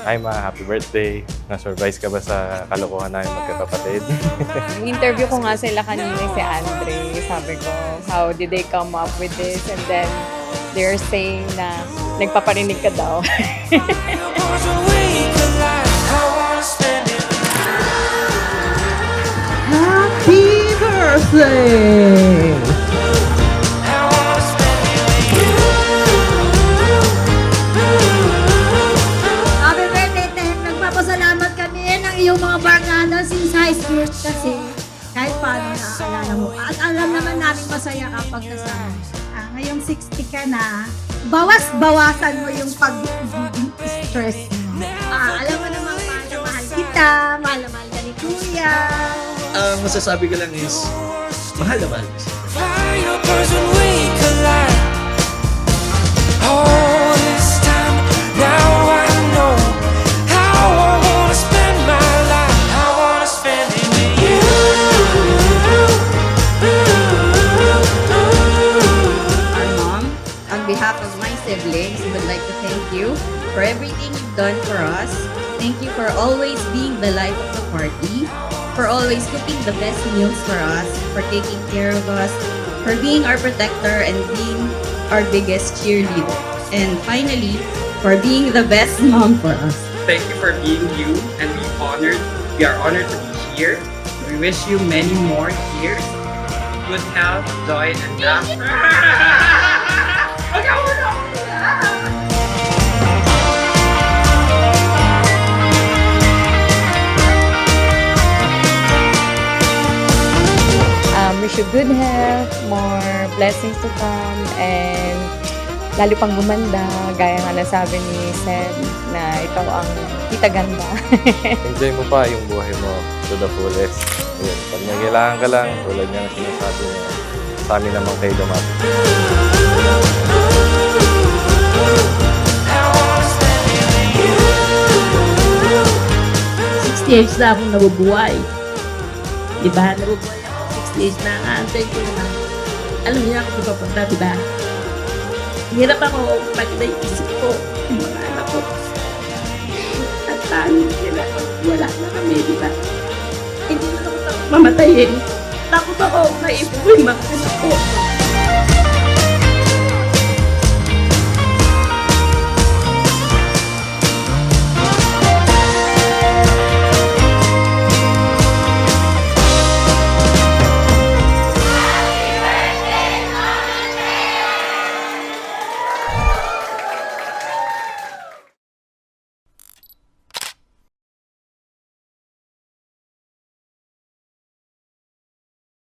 "Hi ma, happy birthday. Na-surprise ka ba sa kalokohan namin magkakapatid?" Interview ko nga sila kanina si Andre. Sabi ko, how did they come up with this? And then they're saying na nagpaparinig ka daw. Happy birthday! Happy birthday, Tek! Nagpapasalamat kami ng iyong mga barkada since high school kasi kahit paano naaalala mo. At alam naman namin masaya kapag kasama mo. Ngayong 60 ka na, Bawas-bawasan mo yung pag-stress mo. Alam mo naman, mahal na mahal kita, mahal na mahal ka ni Kuya. Ang masasabi ko lang is, mahal na mahal ko siya. Our mom, on behalf of my siblings, would like to thank you for everything you've done for us. Thank you for always being the life of the party, for always cooking the best meals for us, for taking care of us, for being our protector and being our biggest cheerleader. And finally, for being the best mom for us. Thank you for being you, and we are honored to be here. We wish you many more years, good health, joy, and laughter. Wish you good health, more blessings to come, and lalo pang gumanda, gaya nga nasabi ni Seb na ikaw ang kitaganda. Enjoy mo pa yung buhay mo to the fullest. Ayun, pag may kailangan ka lang, tulad nga ng sinasabi niya, sa amin naman kayo lumapit. 60 years na akong nabubuhay. Diba? Nabubuhay ako 60 years na aantay ko naman. Alam niya ako papunta, diba? Hirap ako pag naisip ko yung mga anak ko. At paano sila pag wala na kami, diba? Hindi na ako takot mamatayin. Takot ako maipo yung mga anak ko.